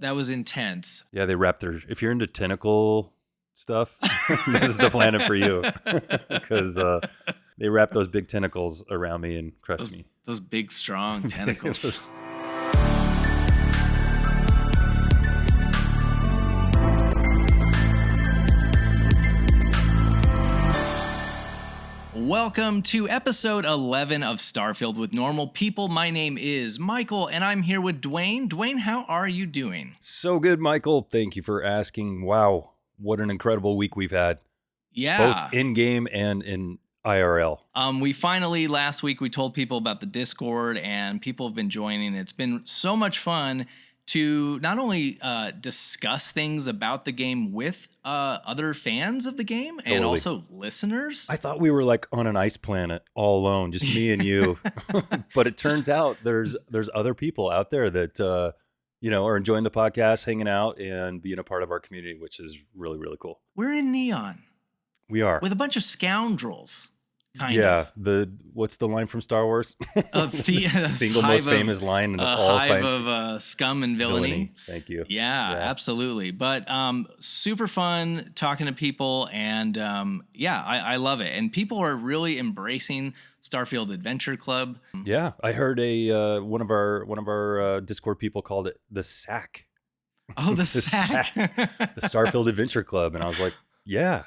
That was intense. Yeah, they wrap if you're into tentacle stuff, this is the planet for you. Because they wrap those big tentacles around me and crushed me. Those big, strong tentacles. Welcome to episode 11 of Starfield with Normal People. My name is Michael, and I'm here with Duane. Duane, how are you doing? So good, Michael. Thank you for asking. Wow, what an incredible week we've had. Yeah. Both in-game and in IRL. We finally, last week, we told people about the Discord, and people have been joining. It's been so much fun to not only discuss things about the game with other fans of the game and also listeners. I thought we were like on an ice planet all alone, just me and you. But it turns out there's other people out there that are enjoying the podcast, hanging out, and being a part of our community, which is really, really cool. We're in Neon. We are. With a bunch of scoundrels. Kind of. What's the line from Star Wars? The single most famous line in all science. Of scum and villainy. Thank you. Yeah, absolutely. But super fun talking to people, and I love it. And people are really embracing Starfield Adventure Club. Yeah, I heard one of our Discord people called it the SAC. Oh, the SAC. The Starfield Adventure Club, and I was like, yeah.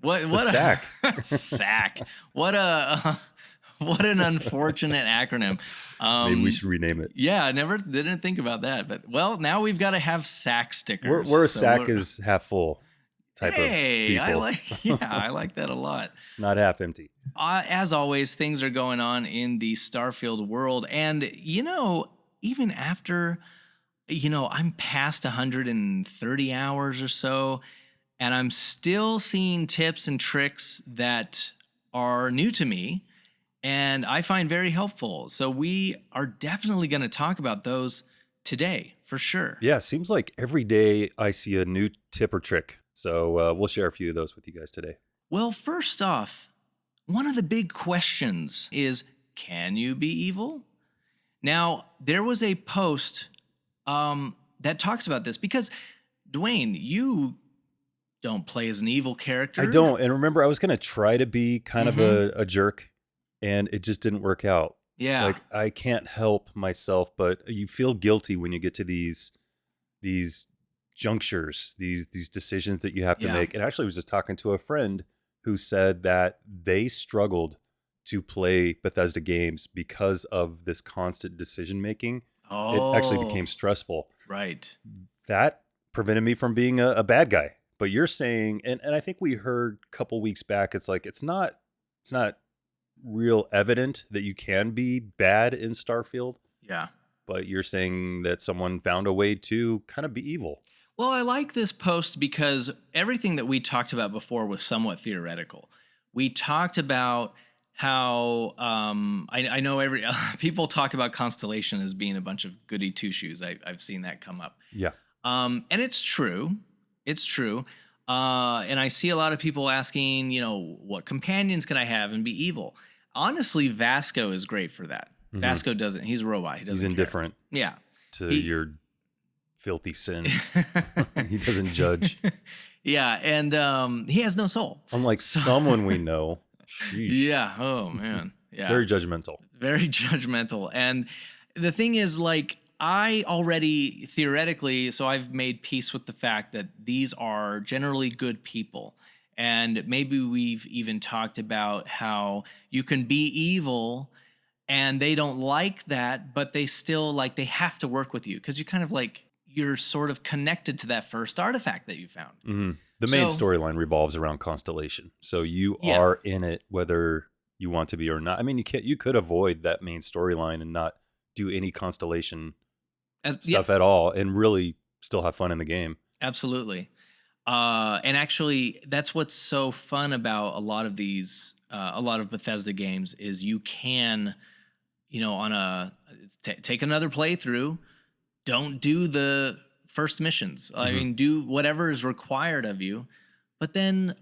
What a SAC. SAC. What an unfortunate acronym. Maybe we should rename it. Yeah, I didn't think about that. But now we've got to have SAC stickers. We're a SAC is half full type of people. I like that a lot. Not half empty. As always, things are going on in the Starfield world, and even after I'm past 130 hours or so. And I'm still seeing tips and tricks that are new to me and I find very helpful. So we are definitely going to talk about those today for sure. Yeah, seems like every day I see a new tip or trick. So we'll share a few of those with you guys today. Well, first off, one of the big questions is, can you be evil? Now, there was a post that talks about this because, Duane, you don't play as an evil character. I don't. And remember, I was going to try to be kind of a jerk, and it just didn't work out. Yeah. Like, I can't help myself, but you feel guilty when you get to these junctures, these decisions that you have to make. And actually, I was just talking to a friend who said that they struggled to play Bethesda games because of this constant decision making. Oh. It actually became stressful. Right. That prevented me from being a bad guy. But you're saying, and I think we heard a couple weeks back, it's like it's not real evident that you can be bad in Starfield. Yeah. But you're saying that someone found a way to kind of be evil. Well, I like this post because everything that we talked about before was somewhat theoretical. We talked about how I know people talk about Constellation as being a bunch of goody two-shoes. I've seen that come up. Yeah. And it's true. It's true. And I see a lot of people asking, what companions can I have and be evil? Honestly, Vasco is great for that. Mm-hmm. Vasco doesn't. He's a robot. He doesn't He's indifferent. Care. Yeah. To your filthy sins. He doesn't judge. Yeah. And he has no soul. Unlike someone we know. Sheesh. Yeah. Oh, man. Yeah. Very judgmental. Very judgmental. And the thing is, like, I already theoretically, so I've made peace with the fact that these are generally good people. And maybe we've even talked about how you can be evil and they don't like that, but they still they have to work with you because you kind of you're sort of connected to that first artifact that you found. Mm-hmm. The main storyline revolves around Constellation. So you are in it whether you want to be or not. I mean, you could avoid that main storyline and not do any Constellation stuff at all and really still have fun in the game. Absolutely. And actually that's what's so fun about a lot of Bethesda games is you can, take another playthrough, don't do the first missions. I mean, do whatever is required of you, but then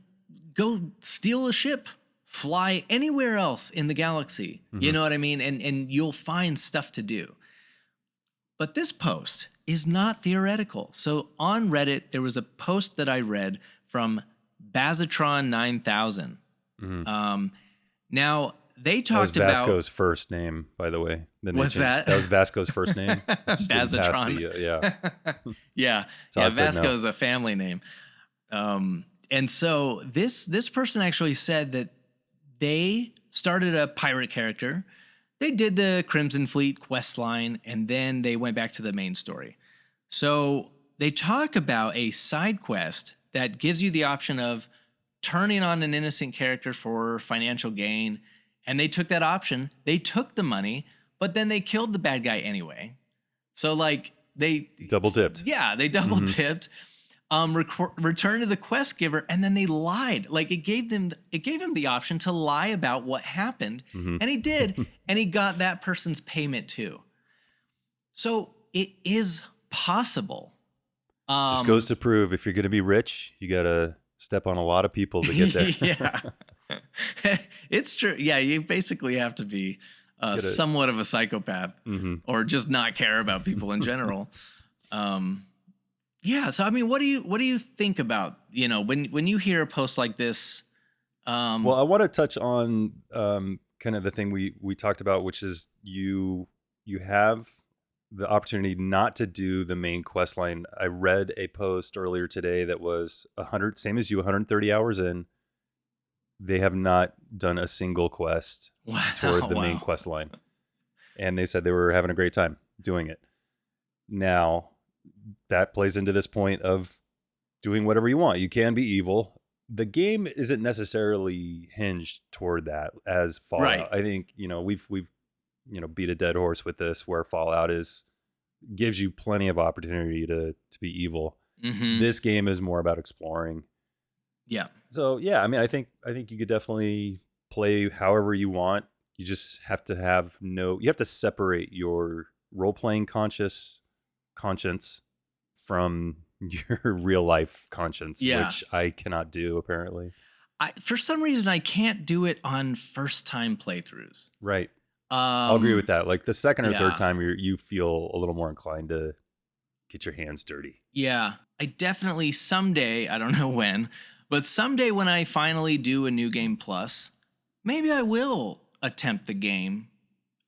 go steal a ship, fly anywhere else in the galaxy. You know what I mean? And you'll find stuff to do. But this post, is not theoretical. So on Reddit, there was a post that I read from Bazatron 9000. Now, they talked that was about Vasco's first name, by the way. Then what's that? That was Vasco's first name. Bazatron. Yeah. Vasco's a family name. And so this person actually said that they started a pirate character. They did the Crimson Fleet quest line, and then they went back to the main story. So they talk about a side quest that gives you the option of turning on an innocent character for financial gain. And they took that option. They took the money, but then they killed the bad guy anyway. So like they double dipped. Yeah, they double dipped. Returned to the quest giver, and then they lied. Like it gave him the option to lie about what happened, and he did, and he got that person's payment too. So it is possible. Just goes to prove if you're going to be rich, you got to step on a lot of people to get there. Yeah, it's true. Yeah, you basically have to be somewhat of a psychopath, or just not care about people in general. Yeah. So, I mean, what do you think about, when you hear a post like this? Well, I want to touch on kind of the thing we talked about, which is you have the opportunity not to do the main quest line. I read a post earlier today that was 100, same as you, 130 hours in. They have not done a single quest toward the main quest line. And they said they were having a great time doing it. Now, that plays into this point of doing whatever you want. You can be evil. The game isn't necessarily hinged toward that as Fallout. Right. I think, we've beat a dead horse with this, where Fallout gives you plenty of opportunity to be evil. This game is more about exploring. Yeah. So yeah, I mean, I think you could definitely play however you want. You just have to you have to separate your role-playing conscience from your real life conscience, which I cannot do apparently. For some reason, I can't do it on first time playthroughs. Right. I'll agree with that. Like the second or third time, you feel a little more inclined to get your hands dirty. Yeah. I definitely someday, I don't know when, but someday when I finally do a New Game Plus, maybe I will attempt the game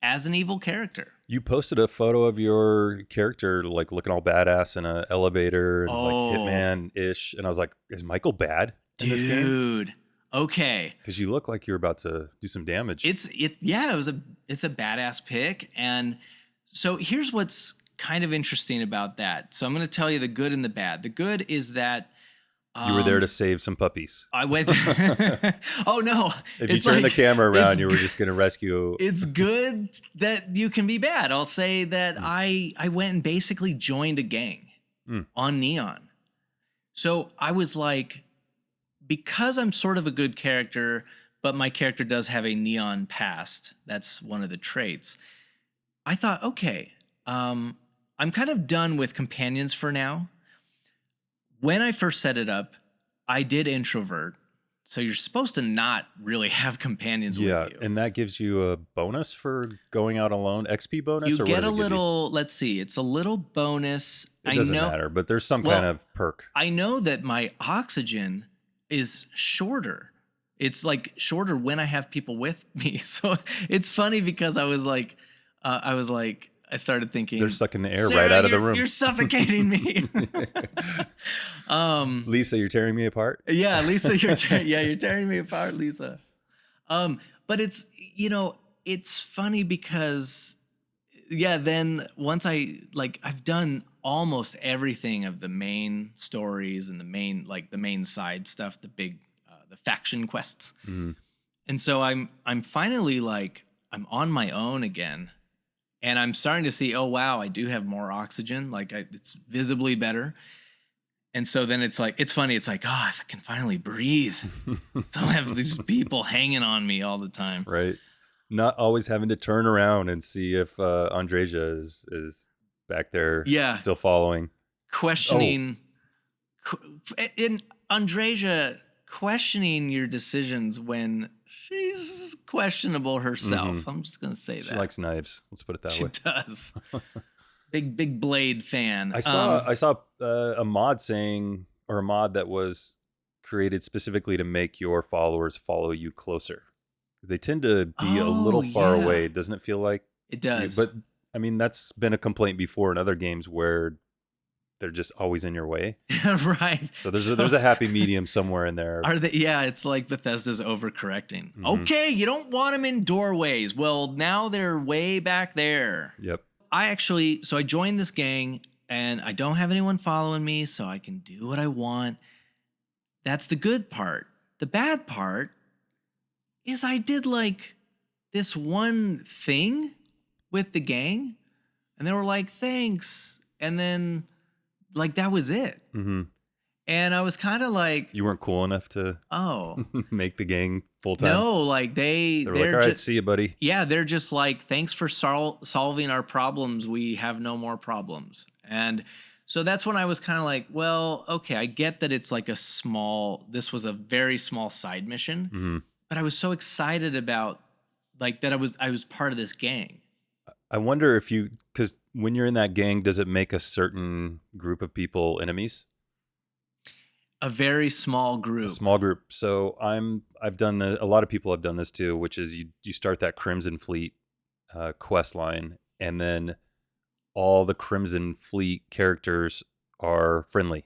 as an evil character. You posted a photo of your character, like looking all badass in an elevator and like Hitman-ish. And I was like, is Michael bad in this game? Dude. Okay. Because you look like you're about to do some damage. It's a badass pick. And so here's what's kind of interesting about that. So I'm going to tell you the good and the bad. The good is that you were there to save some puppies. I went. Oh no! If you turn the camera around, you were just going to rescue. It's good that you can be bad. I'll say that I went and basically joined a gang on Neon. So I was like, because I'm sort of a good character, but my character does have a Neon past. That's one of the traits. I thought, okay, I'm kind of done with companions for now. When I first set it up, I did introvert. So you're supposed to not really have companions with you. Yeah, and that gives you a bonus for going out alone, XP bonus? You get a little, let's see, it's a little bonus. It doesn't matter, but there's some kind of perk. I know that my oxygen is shorter. It's like shorter when I have people with me. So it's funny because I started thinking, they're sucking the air right out of the room. You're suffocating me. Lisa, you're tearing me apart. Yeah, Lisa, you're tearing me apart, Lisa. But it's it's funny because then once I've done almost everything of the main stories and the main side stuff, the big the faction quests, and so I'm finally I'm on my own again. And I'm starting to see, oh, wow, I do have more oxygen. It's visibly better. And so then it's funny. It's like, oh, if I can finally breathe. Don't have these people hanging on me all the time. Right. Not always having to turn around and see if Andreja is back there still following. Questioning. In Andreja, questioning your decisions when she's questionable herself. I'm just going to say that. She likes knives. Let's put it that way. She does. Big Blade fan. I saw a mod saying, or a mod that was created specifically to make your followers follow you closer. They tend to be a Oh little far yeah, away, doesn't it feel like it to you? does. But I mean, that's been a complaint before in other games where they're just always in your way. Right. So So there's a happy medium somewhere in there. are they? Yeah, it's like Bethesda's overcorrecting. Hmm. Okay, you don't want them in doorways. Well, now they're way back there. Yep. So I joined this gang and I don't have anyone following me, so I can do what I want. That's the good part. The bad part is I did like this one thing with the gang and they were like, thanks. And then like that was it. Hmm. And I was kind of like, You weren't cool enough to oh, make the gang full time. no, like They were like, they're all right, just, see you, buddy. yeah, they're just like, thanks for solving our problems. We have no more problems. And so that's when I was kind of like, well, okay, I get that it's like this was a very small side mission, Hmm. but I was so excited about like that I was part of this gang. I wonder if because when you're in that gang, does it make a certain group of people enemies? A very small A group. small group. So I've done a lot of people have done this too, which is you start that Crimson Fleet quest line, and then all the Crimson Fleet characters are friendly.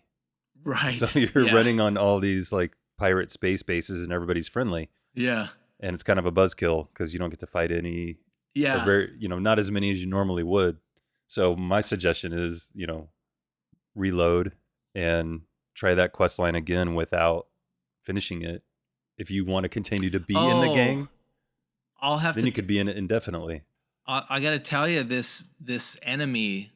Right. So you're Yeah. running on all these like pirate space bases, and everybody's friendly, Yeah. and it's kind of a buzzkill because you don't get to fight any, or Yeah. very, not as many as you normally would. So my suggestion is, reload and try that quest line again without finishing it. If you want to continue to be in the gang, I'll have then to you could be in it indefinitely. I got to tell you, this enemy,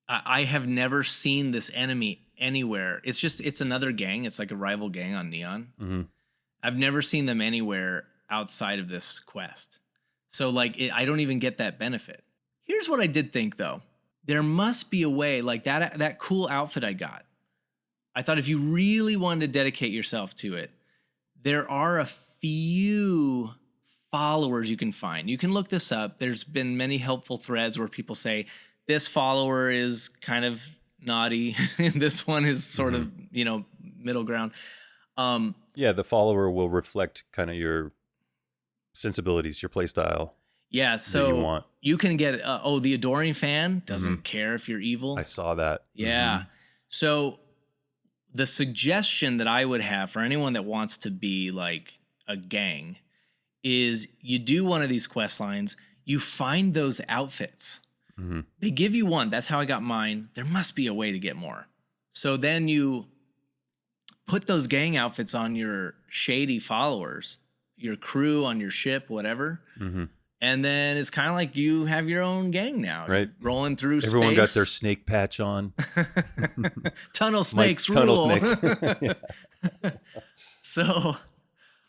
I have never seen this enemy anywhere. It's another gang. It's like a rival gang on Neon. Hmm. I've never seen them anywhere outside of this quest. So like I don't even get that benefit. Here's what I did think though. There must be a way, like that cool outfit I got. I thought if you really wanted to dedicate yourself to it, there are a few followers you can find. You can look this up. There's been many helpful threads where people say this follower is kind of naughty and this one is sort of, middle ground. Yeah, the follower will reflect kind of your sensibilities, your play style. Yeah, that you want. you can get the adoring fan doesn't care if you're evil. I saw that. Yeah. So the suggestion that I would have for anyone that wants to be like a gang is you do one of these quest lines, you find those outfits. Hmm. They give you one. That's how I got mine. There must be a way to get more. So then you put those gang outfits on your shady followers, your crew on your ship, whatever. Hmm. And then it's kind of like you have your own gang now. Right. Rolling through Everyone got space. their snake patch on. Tunnel snakes Tunnel rule. snakes. Yeah. So,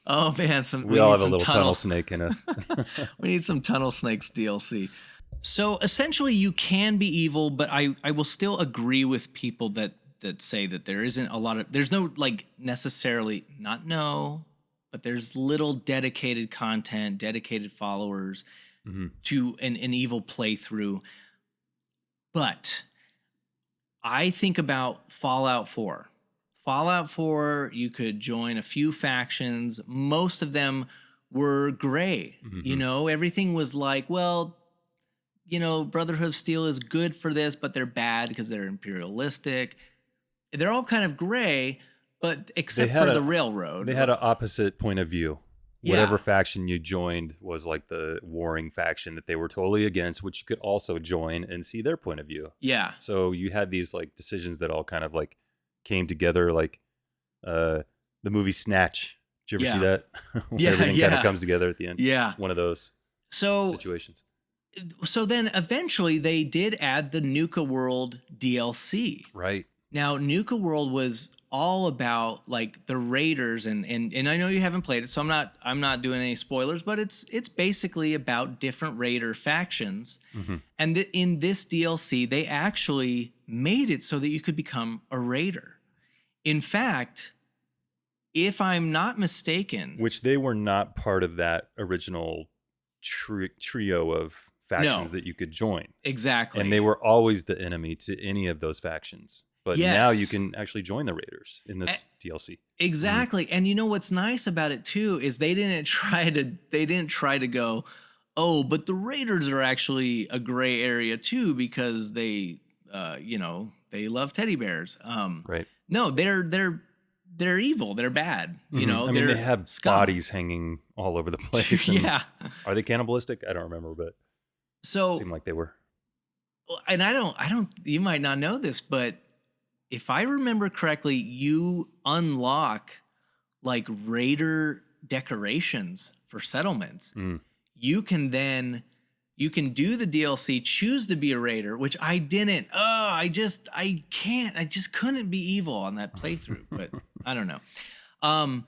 oh man, We all need have a some little tunnel snake in us. We need some Tunnel Snakes DLC. So essentially, you can be evil, but I will still agree with people that say that there isn't a lot of, there's no like necessarily, not no, but there's little dedicated content, dedicated followers to an evil playthrough. But I think about Fallout 4. Fallout 4, you could join a few factions. Most of them were gray. Everything was like, well, Brotherhood of Steel is good for this, but they're bad because they're imperialistic. They're all kind of gray, but except for the railroad. They had an opposite point of view. Yeah. Whatever faction you joined was like the warring faction that they were totally against, which you could also join and see their point of view. Yeah. So you had these like decisions that all kind of like came together, like the movie Snatch. Did you ever see that? Where everything kind of comes together at the end. Yeah. One of those situations. So then eventually they did add the Nuka World DLC. Right. Now, Nuka World was all about like the raiders and I know you haven't played it, so I'm not doing any spoilers, but it's basically about different raider factions. And in this DLC, they actually made it so that you could become a raider. In fact, if I'm not mistaken, which they were not part of that original trio of factions No, that you could join. And they exactly. were always the enemy to any of those factions. But now you Yes. can actually join the Raiders in E- this DLC. Hmm. Exactly. And you know what's nice about it too is they didn't try to go, "Oh, but the Raiders are actually a gray area too because they love teddy bears." Right. No, they're evil. They're bad. I mean, they They're have scum. bodies hanging all over the place. And Yeah. are they cannibalistic? I don't remember, but it So, seemed like they were. and I don't you might not know this, but if I remember correctly, you unlock like raider decorations for settlements. Mm. You can then you can do the DLC, choose to be a raider, which I didn't. Oh, I can't. I just couldn't be evil on that playthrough, but I don't know. Um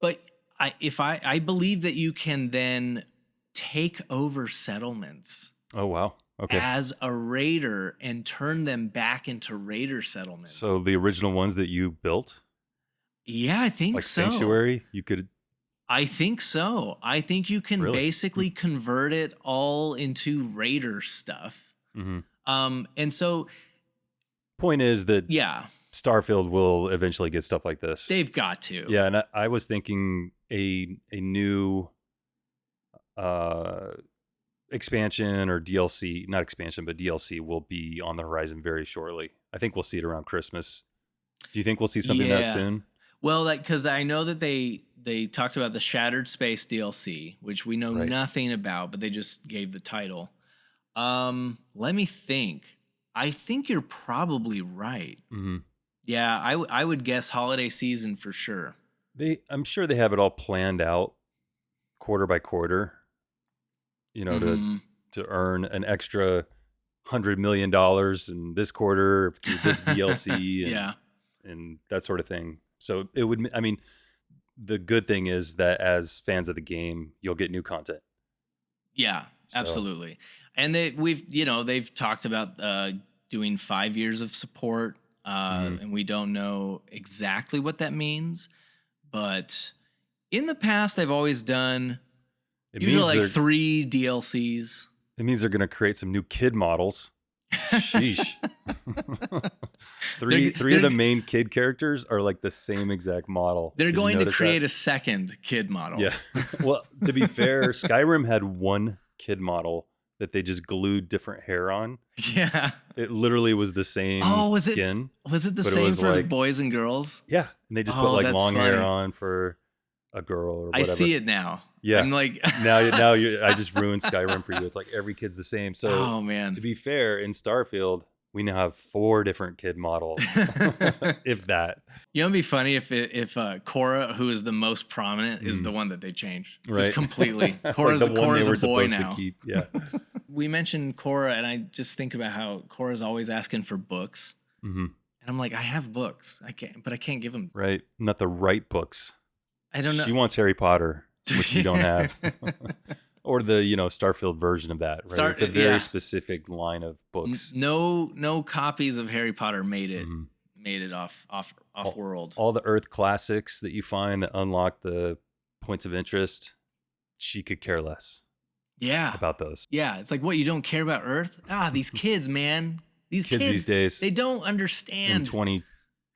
but I believe that you can then take over settlements Oh, wow. Okay. as a raider and turn them back into raider settlements. So the original ones that you built, Yeah, I think like so. Sanctuary, you could I think so. I think you can really. basically convert it all into raider stuff. Hmm. And so Point is that yeah, Starfield will eventually get stuff like this. they've got to. Yeah, and I was thinking a new uh expansion or DLC, not expansion, but DLC will be on the horizon very shortly. I think we'll see it around Christmas. Do you think we'll see something that Yeah. soon? Well, like because I know that they talked about the Shattered Space DLC, which we know Right. nothing about, but they just gave the title. Let me think. I think you're probably right. Hmm. Yeah, I would guess holiday season for sure. I'm sure they have it all planned out quarter by quarter, Hmm. to earn an extra $100 million in this quarter through this DLC and Yeah. that sort of thing. So it would, I mean, the good thing is that as fans of the game, you'll get new content. Yeah, So, absolutely. And they've talked about doing 5 years of support, mhm. and we don't know exactly what that means. But in the past, they've always done it usually means like they're 3 DLCs. it means they're going to create some new kid models. Sheesh. they're Three of they're the main kid characters are like the same exact model. they're Did you going to notice that? create a second kid model. Yeah. Well, to be fair, Skyrim had one kid model that they just glued different hair on. Yeah. It literally was the same Oh, skin, was it the but it same was for like, boys and girls? yeah, and they just put Oh, like that's long hair funny. on for a girl or I whatever. see it now. Yeah. I'm like, Now I just ruined Skyrim for you. It's like every kid's the same. So oh man. to be fair, in Starfield, we now have 4 different kid models, if that. You know, it'd be funny if Cora, who is the most prominent, is Mm, the one that they changed just right. completely. It's like the one they Cora's a were boy supposed to now. keep. Yeah. We mentioned Cora, and I just think about how Cora's always asking for books, Hmm. and I'm like, I have books, but I can't give them. Right. Not the right books. I don't know. She wants Harry Potter, which you don't have. Or the, Starfield version of that, right? It's a very Yeah. specific line of books. No copies of Harry Potter made it Mhm. off All, world. all the Earth classics that you find that unlock the points of interest, she could care less Yeah. about those. Yeah, it's like, what, you don't care about Earth? Ah, these kids, man. These Kids these kids, days they don't in understand 22,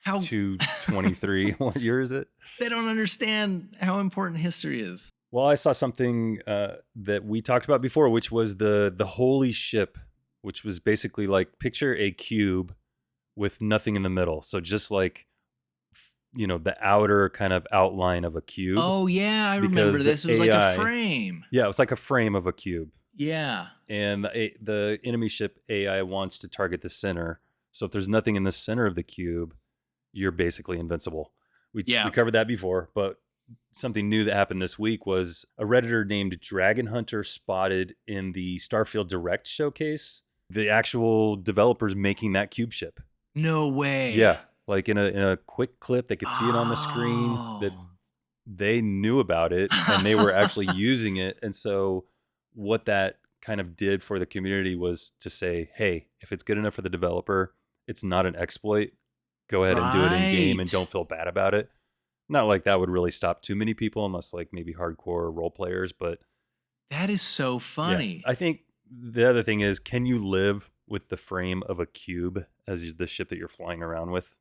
how 23, what year is it? they don't understand how important history is. Well, I saw something that we talked about before, which was the holy ship, which was basically like picture a cube with nothing in the middle. So just like the outer kind of outline of a cube. Oh yeah, I remember Because this. It was like a frame. Yeah, it was like a frame of a cube. Yeah. And the enemy ship AI wants to target the center. So if there's nothing in the center of the cube, you're basically invincible. We covered that before, but something new that happened this week was a Redditor named Dragon Hunter spotted in the Starfield Direct showcase the actual developers making that cube ship. No way. Yeah, like in a quick clip, they could see it on the screen that Oh. they knew about it and they were actually using it. And so what that kind of did for the community was to say, hey, if it's good enough for the developer, it's not an exploit. Go ahead and do it in game and Right. don't feel bad about it. Not like that would really stop too many people unless like maybe hardcore role players, but That is so yeah, funny. I think the other thing is, can you live with the frame of a cube as the ship that you're flying around with?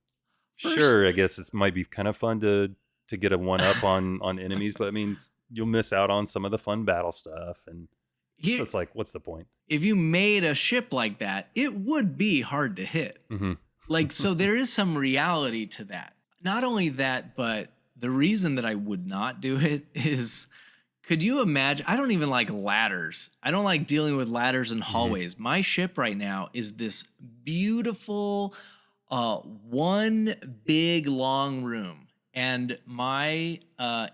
First, Sure, I guess it might be kind of fun to get a one up on enemies, but I mean, you'll miss out on some of the fun battle stuff, and so here, it's like, what's the point? if you made a ship like that, it would be hard to hit. Mm-hmm. Like, so there is some reality to that. Not only that, but the reason that I would not do it is, could you imagine? I don't even like ladders. I don't like dealing with ladders and hallways. My ship right now is this beautiful, one big long room, and my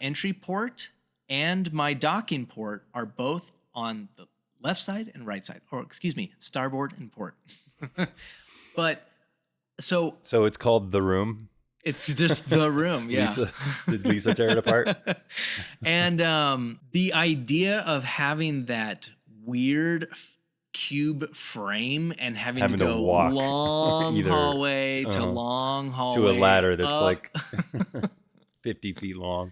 entry port and my docking port are both on the left side and right side, or excuse me, starboard and port. But so it's called The Room. it's just the room, yeah. Did Lisa tear it apart? And the idea of having that weird cube frame and having to go walk long either hallway to long hallway to a ladder that's up. like 50 feet long.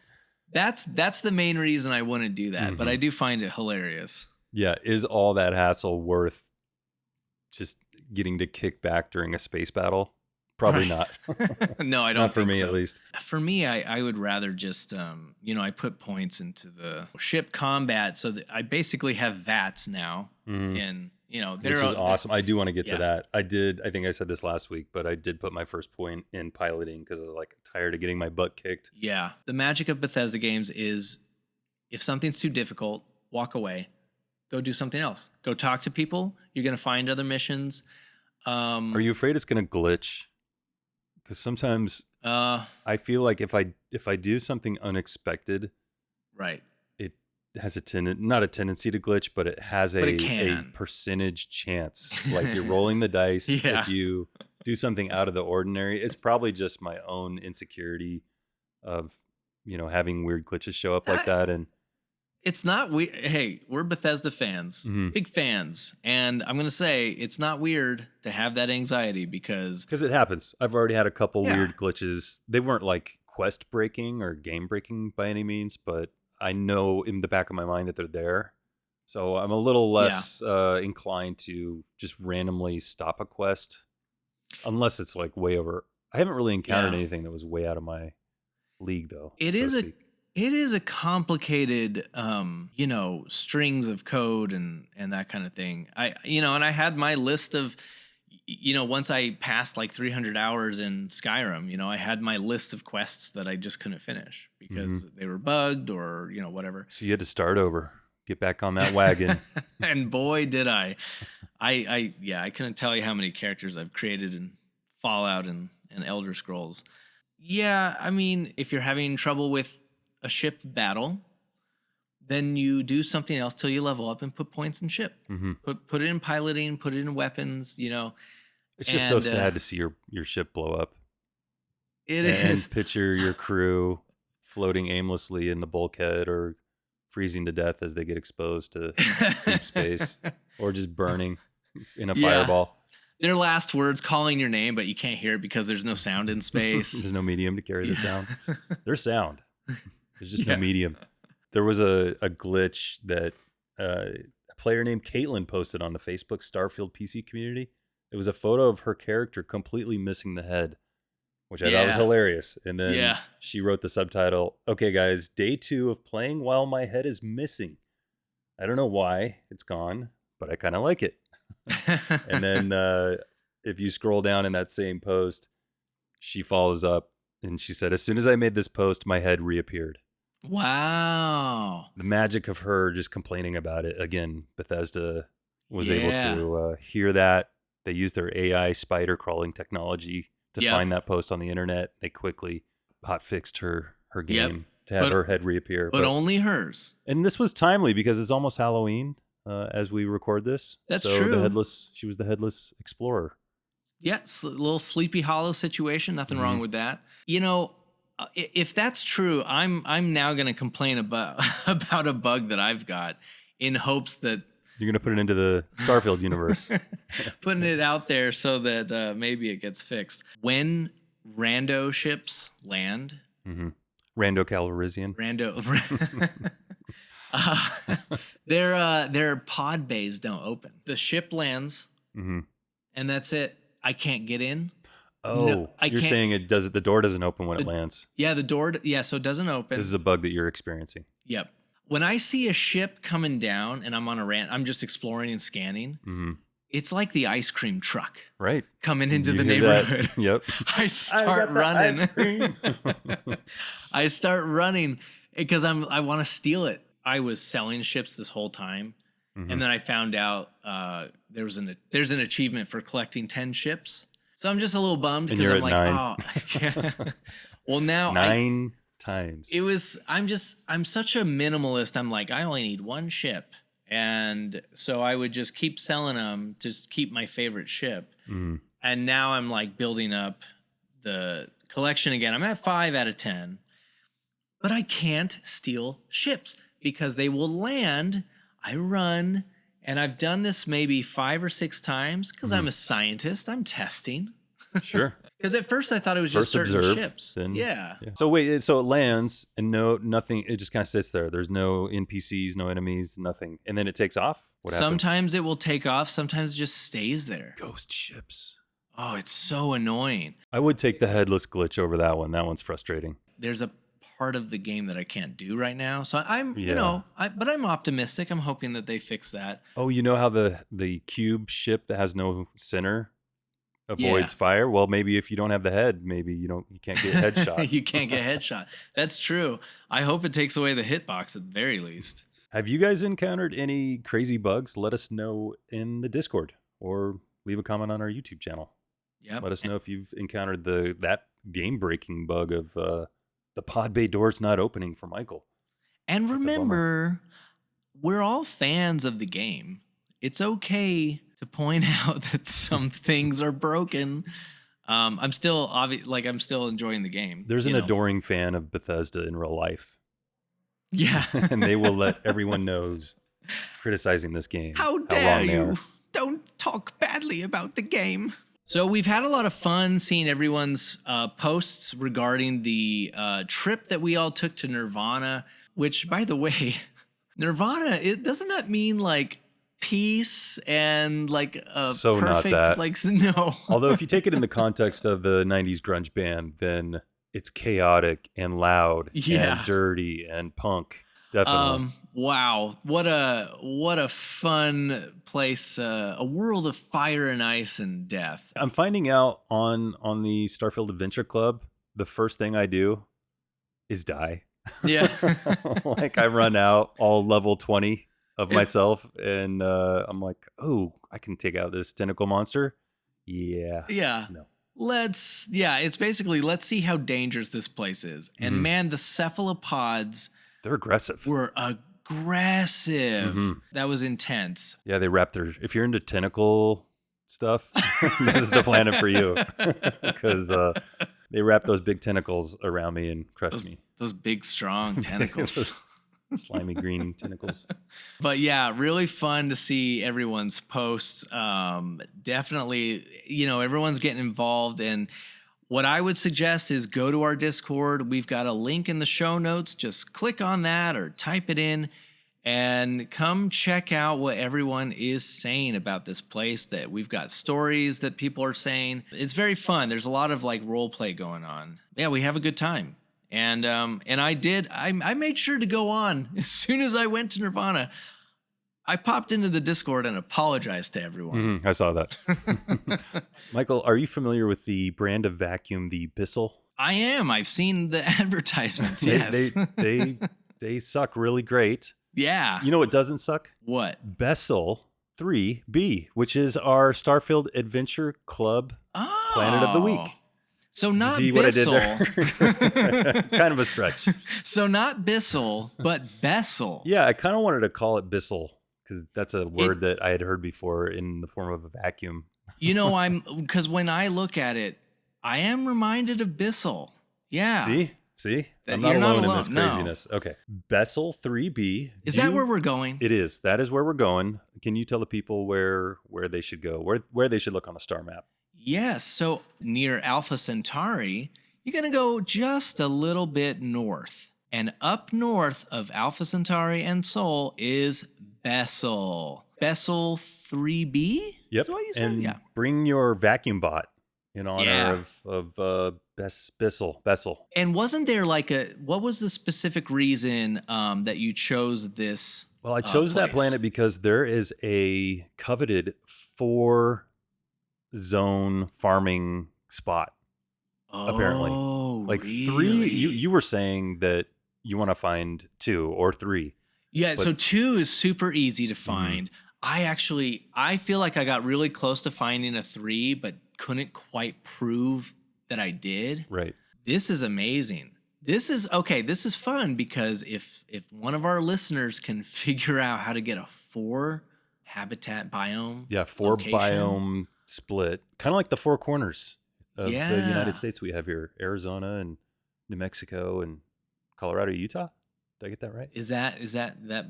That's the main reason I wouldn't do that, but I do find it hilarious. Yeah, is all that hassle worth just getting to kick back during a space battle? Probably not. No, I don't Not for think me, so. at least. For me, I would rather just, I put points into the ship combat so that I basically have VATs now. And, Which is awesome. I do want to get to Yeah. that. I think I said this last week, but I did put my first point in piloting because I was like tired of getting my butt kicked. Yeah. The magic of Bethesda games is if something's too difficult, walk away. Go do something else. Go talk to people. You're going to find other missions. Are you afraid it's going to glitch? Because sometimes I feel like if I do something unexpected, right, it has not a tendency to glitch, but it has But a it can. percentage chance. Like you're rolling the dice. Yeah. If you do something out of the ordinary, it's probably just my own insecurity of having weird glitches show up like that. And it's not weird. Hey, we're Bethesda fans, big fans. And I'm going to say it's not weird to have that anxiety because it happens. I've already had a couple Yeah. weird glitches. They weren't like quest breaking or game breaking by any means, but I know in the back of my mind that they're there. So I'm a little less inclined to just randomly stop a quest unless it's like way over. I haven't really encountered Yeah. anything that was way out of my league though. It is a complicated, strings of code and that kind of thing. And I had my list of, once I passed like 300 hours in Skyrim, I had my list of quests that I just couldn't finish because they were bugged or, whatever. So you had to start over, get back on that wagon. And boy, did I couldn't tell you how many characters I've created in Fallout and Elder Scrolls. Yeah, I mean, if you're having trouble with a ship battle, then you do something else till you level up and put points in ship. Put it in piloting, put it in weapons, It's just so sad to see your ship blow up. It and is. picture your crew floating aimlessly in the bulkhead or freezing to death as they get exposed to deep space or just burning in a fireball. Their last words calling your name, but you can't hear it because there's no sound in space. There's no medium to carry the sound. There's sound. There's just no medium. There was a glitch that a player named Caitlin posted on the Facebook Starfield PC community. It was a photo of her character completely missing the head, which I thought was hilarious. And then she wrote the subtitle, "Okay, guys, day 2 of playing while my head is missing. I don't know why it's gone, but I kind of like it." And then if you scroll down in that same post, she follows up and she said, "As soon as I made this post, my head reappeared." Wow. The magic of her just complaining about it. Again, Bethesda was able to hear that. They used their AI spider crawling technology to find that post on the internet. They quickly hotfixed her game to have her head reappear. But only hers. And this was timely because it's almost Halloween as we record this. That's so true. She was the Headless Explorer. Yeah, a little Sleepy Hollow situation. Nothing wrong with that. If that's true, I'm now going to complain about a bug that I've got in hopes that you're going to put it into the Starfield universe. Putting it out there so that maybe it gets fixed. When Rando ships land, Rando Calrissian. Uh, their pod bays don't open. The ship lands, and that's it. I can't get in. No, Oh, I you're can't. saying the door doesn't open when it lands. Yeah, the door. Yeah, so it doesn't open. This is a bug that you're experiencing. Yep. When I see a ship coming down and I'm on a rant, I'm just exploring and scanning. It's like the ice cream truck, right? Coming into the neighborhood. That? Yep. I start running. I start running because I want to steal it. I was selling ships this whole time, and then I found out there's an achievement for collecting 10 ships. So I'm just a little bummed because I'm like, 9. oh, yeah. Well, now 9 times. It was. I'm such a minimalist. I'm like, I only need one ship. And so I would just keep selling them, just keep my favorite ship. And now I'm like building up the collection again. I'm at 5 out of 10, but I can't steal ships because they will land. I run, and I've done this maybe 5 or 6 times because I'm a scientist. I'm testing. Sure. Because at first I thought it was just certain ships. Then, yeah. So wait, so it lands and nothing. It just kind of sits there. There's no NPCs, no enemies, nothing, and then it takes off. What Sometimes it will take off. Sometimes it just stays there. Ghost ships. Oh, it's so annoying. I would take the headless glitch over that one. That one's frustrating. There's a part of the game that I can't do right now, so I'm, but I'm optimistic. I'm hoping that they fix that. Oh, you know how the cube ship that has no center avoids fire? Well, maybe if you don't have the head, maybe you can't get headshot. You can't get headshot. That's true. I hope it takes away the hitbox at the very least. Have you guys encountered any crazy bugs? Let us know in the Discord or leave a comment on our YouTube channel. Yep. Let us know if you've encountered that game-breaking bug of the pod bay doors not opening for Michael. And remember, we're all fans of the game. It's okay to point out that some things are broken. I'm still enjoying the game. There's an adoring fan of Bethesda in real life. Yeah. And they will let everyone knows criticizing this game. How dare you? Don't talk badly about the game. So we've had a lot of fun seeing everyone's posts regarding the trip that we all took to Nirvana, which, by the way, Nirvana, doesn't that mean like peace and like a so perfect, not that. like, no. Although if you take it in the context of the 90s grunge band, then it's chaotic and loud and dirty and punk. Definitely. Wow. What a fun place. A world of fire and ice and death. I'm finding out on the Starfield Adventure Club, the first thing I do is die. Yeah. Like I run out all level 20 of myself and I'm like, oh, I can take out this tentacle monster. Yeah. Yeah. No. It's basically, let's see how dangerous this place is. And man, the cephalopods, they're aggressive. Were aggressive. That was intense. Yeah, they wrap if you're into tentacle stuff, this is the planet for you. Because they wrap those big tentacles around me and crush me. Those big, strong tentacles. Slimy green tentacles. But yeah, really fun to see everyone's posts. Definitely, everyone's getting involved. And what I would suggest is go to our Discord. We've got a link in the show notes. Just click on that or type it in and come check out what everyone is saying about this place. That we've got stories that people are saying. It's very fun. There's a lot of like role play going on. Yeah, we have a good time. And I made sure to go on as soon as I went to Nirvana. I popped into the Discord and apologized to everyone. I saw that. Michael, are you familiar with the brand of vacuum, the Bessel? I am. I've seen the advertisements. Yes. They suck really great. Yeah. You know what doesn't suck? What? Bessel III-B, which is our Starfield Adventure Club Planet of the Week. So not See Bissell. What I did there? It's kind of a stretch. So not Bissell, but Bessel. Yeah, I kind of wanted to call it Bissell because that's a word that I had heard before in the form of a vacuum. Because when I look at it, I am reminded of Bissell. Yeah. See? That I'm not alone in this No. craziness. Okay. Bessel III-B. Is that where we're going? It is. That is where we're going. Can you tell the people where they should go, where they should look on the star map? Yes. So near Alpha Centauri, you're going to go just a little bit north. And up north of Alpha Centauri and Sol is Bessel 3B? Is Yep. what you said? And Yeah. bring your vacuum bot in honor Yeah. of Bessel. And wasn't there what was the specific reason that you chose this Well, I chose that place? planet because there is a coveted 4-zone farming spot. Apparently, Oh, like 3. really? You were saying that you want to find 2 or 3. Yeah, But so 2 is super easy to mhm, find. I feel like I got really close to finding a 3, but couldn't quite prove that I did. right. This is amazing. This is okay. This is fun because if one of our listeners can figure out how to get a 4 habitat biome Yeah, 4 location, biome split, kind of like the 4 corners of the United yeah, States we have here: Arizona and New Mexico and Colorado, Utah. Did I get that right?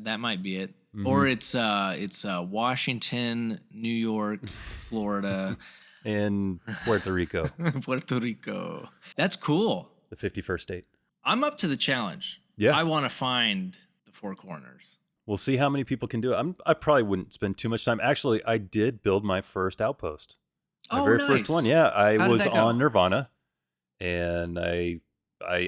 that might be it, Hmm. or it's Washington, New York, Florida, And Puerto Rico, Puerto Rico. That's cool. the 51st state. I'm up to the challenge. Yeah, I want to find the 4 corners. we'll see how many people can do it. I probably wouldn't spend too much time. Actually, I did build my first outpost. My Oh, very first one. nice. Yeah, I How did was that go? on Nirvana, and I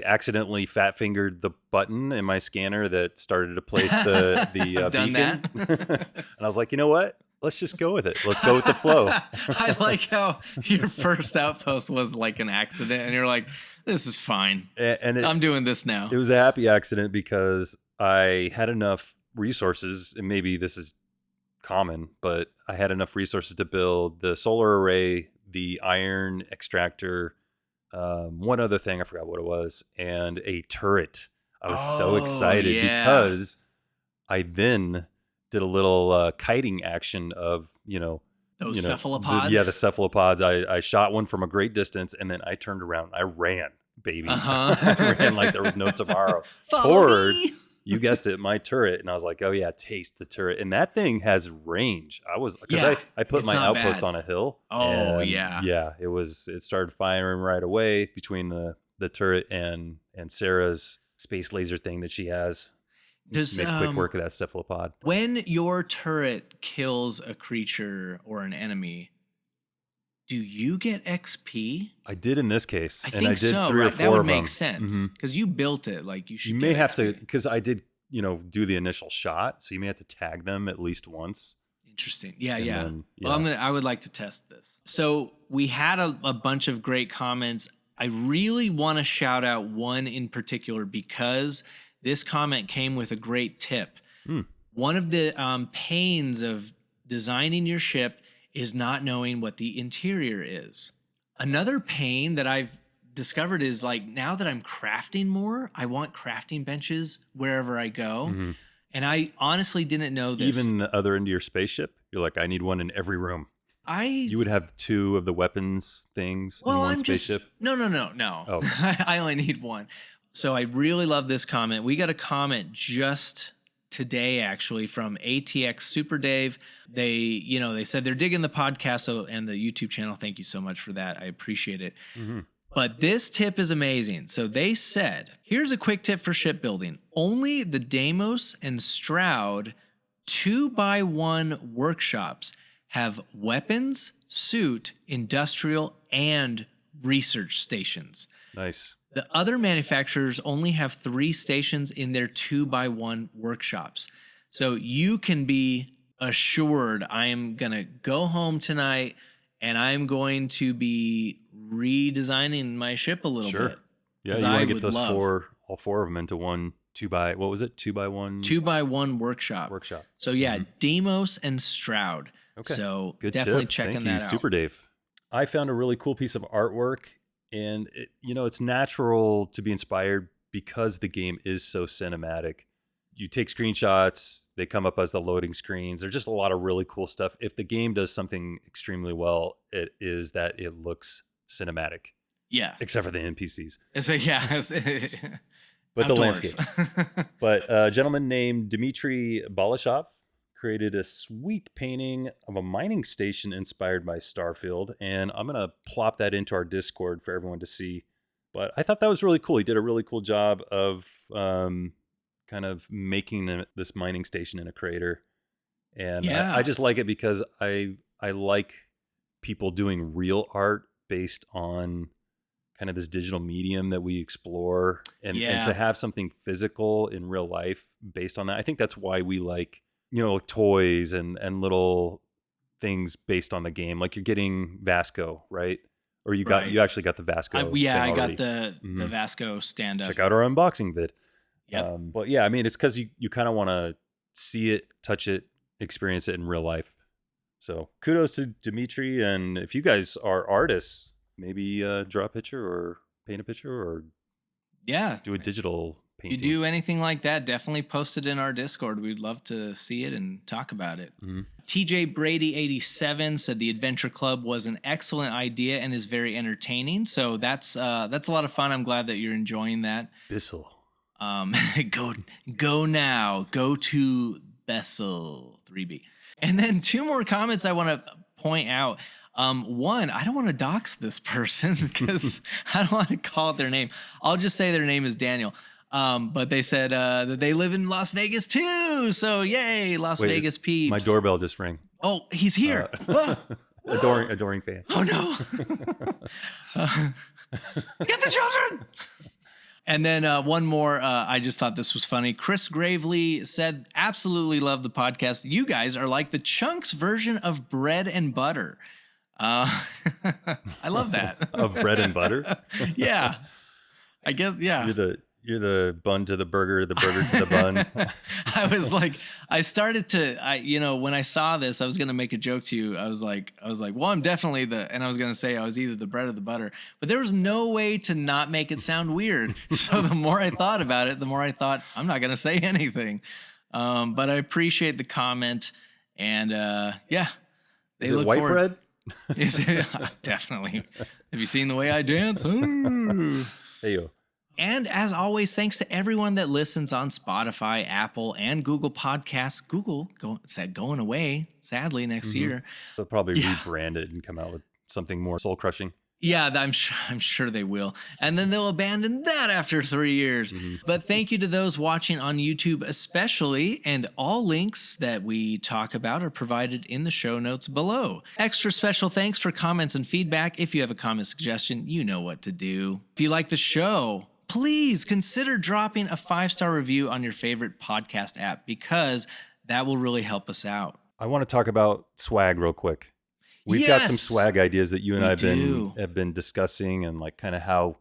accidentally fat fingered the button in my scanner that started to place the I've done beacon, and that. I was like, you know what? Let's just go with it. Let's go with the flow. I like how your first outpost was like an accident, and you're like, "This is fine. And I'm doing this now." it was a happy accident because I had enough resources, and maybe this is common, but I had enough resources to build the solar array, the iron extractor, one other thing, I forgot what it was, and a turret. I was so Oh excited yeah, because I then did a little kiting action of, those the cephalopods. cephalopods. I shot one from a great distance, and then I turned around. I ran, Uh baby. I ran like huh. there was no tomorrow. Follow Toward, me. you guessed it, my turret. And I was like, oh yeah, taste the turret. And that thing has range. Because Yeah, I put it's my not outpost bad. on a hill, Oh and yeah. yeah, it started firing right away between the turret and Sarah's space laser thing that she has. Does Make quick work of that cephalopod. when your turret kills a creature or an enemy, do you get XP? I did in this case, I and I think did so, 3 or right? That 4 would of make them. sense because you built it. Like you You should may get have to, XP. because I did, do the initial shot, so you may have to tag them at least once, Interesting. Yeah, and yeah. then Well, yeah. I would like to test this. So we had a bunch of great comments. I really want to shout out one in particular because this comment came with a great tip. Hmm. One of the pains of designing your ship is not knowing what the interior is. Another pain that I've discovered is like now that I'm crafting more, I want crafting benches wherever I go. Hmm. And I honestly didn't know this. Even the other end of your spaceship, you're like, I need one in every room. I You would have 2 of the weapons things in one I'm just spaceship. no. Oh, okay. I only need one. So I really love this comment. We got a comment just today actually from ATX Super Dave. They said they're digging the podcast and the YouTube channel. Thank you so much for that. I appreciate it. Hmm. But this tip is amazing. So they said, here's a quick tip for shipbuilding. Only the Deimos and Stroud 2x1 workshops have weapons, suit, industrial, and research stations. Nice. The other manufacturers only have 3 stations in their 2x1 workshops. So you can be assured I am going to go home tonight and I'm going to be redesigning my ship a little Sure. bit. Yeah, 'Cause you want I to get would those love all 4 of them into one 2x, what was it? 2x1 2x1 workshop. workshop. So yeah, Mhm. Deimos and Stroud. Okay. So Good definitely tip. checking Thank you, that out. Super Dave. I found a really cool piece of artwork, and it's natural to be inspired because the game is so cinematic. You take screenshots, they come up as the loading screens. There's just a lot of really cool stuff. If the game does something extremely well, it is that it looks cinematic, Yeah. except for the NPCs, So yeah, but the outdoors. landscapes. But a gentleman named Dmitry Balashov created a sweet painting of a mining station inspired by Starfield, and I'm going to plop that into our Discord for everyone to see. But I thought that was really cool. He did a really cool job of kind of making this mining station in a crater. And Yeah. I just like it because I like people doing real art based on kind of this digital medium that we explore, and to have something physical in real life based on that. I think that's why we like, toys and little things based on the game. Like you're getting Vasco, right? Or you actually got the Vasco. I got the Vasco stand up. Check out our unboxing vid. Yep. But yeah, I mean, it's because you kind of want to see it, touch it, experience it in real life. So kudos to Dimitri. And if you guys are artists, maybe draw a picture or paint a picture or do a digital painting. You do anything like that, definitely post it in our Discord. We'd love to see it and talk about it. TJ Brady 87 said the Adventure Club was an excellent idea and is very entertaining. So that's a lot of fun. I'm glad that you're enjoying that. Bissell. Go now. Go to Bessel III-B. And then 2 more comments I want to point out. One, I don't want to dox this person because I don't want to call it their name. I'll just say their name is Daniel. But they said that they live in Las Vegas too. So yay, Vegas peeps. My doorbell just rang. Oh, he's here. Adoring fan. Oh no. Get the children. And then one more, I just thought this was funny. Chris Gravely said, absolutely love the podcast. You guys are like the Chunks version of bread and butter. I love that. Of bread and butter? Yeah. I guess, yeah. You're the bun to the burger to the bun. I was like, when I saw this, I was going to make a joke to you. I was like, well, I'm definitely and I was going to say I was either the bread or the butter, but there was no way to not make it sound weird. So the more I thought about it, the more I thought I'm not going to say anything. But I appreciate the comment. And yeah. Is it white bread? Is it? Definitely. Have you seen the way I dance? Ooh. Hey, yo. And as always, thanks to everyone that listens on Spotify, Apple, and Google Podcasts. Google going away, sadly, next year. They'll probably rebrand it and come out with something more soul-crushing. Yeah, I'm sure they will. And then they'll abandon that after 3 years. But thank you to those watching on YouTube especially, and all links that we talk about are provided in the show notes below. Extra special thanks for comments and feedback. If you have a comment suggestion, you know what to do. If you like the show, please consider dropping a 5-star review on your favorite podcast app because that will really help us out. I want to talk about swag real quick. We've got some swag ideas that you and I have been discussing and like kind of how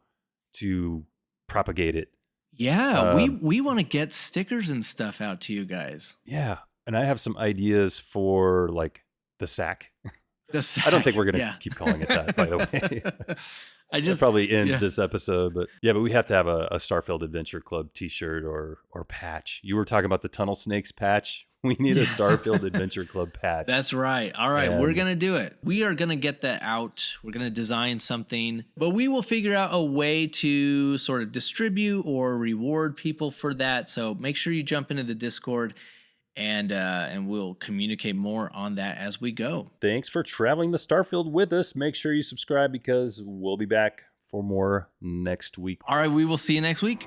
to propagate it. Yeah, we want to get stickers and stuff out to you guys. Yeah, and I have some ideas for like the sack. The sack. I don't think we're going to keep calling it that, by the way. That probably ends this episode, but we have to have a Starfield Adventure Club t-shirt or patch. You were talking about the Tunnel Snakes patch. We need a Starfield Adventure Club patch. That's right. All right, we're going to do it. We are going to get that out. We're going to design something, but we will figure out a way to sort of distribute or reward people for that. So make sure you jump into the Discord and we'll communicate more on that as we go. Thanks for traveling the Starfield with us. Make sure you subscribe because we'll be back for more next week. All right, we will see you next week.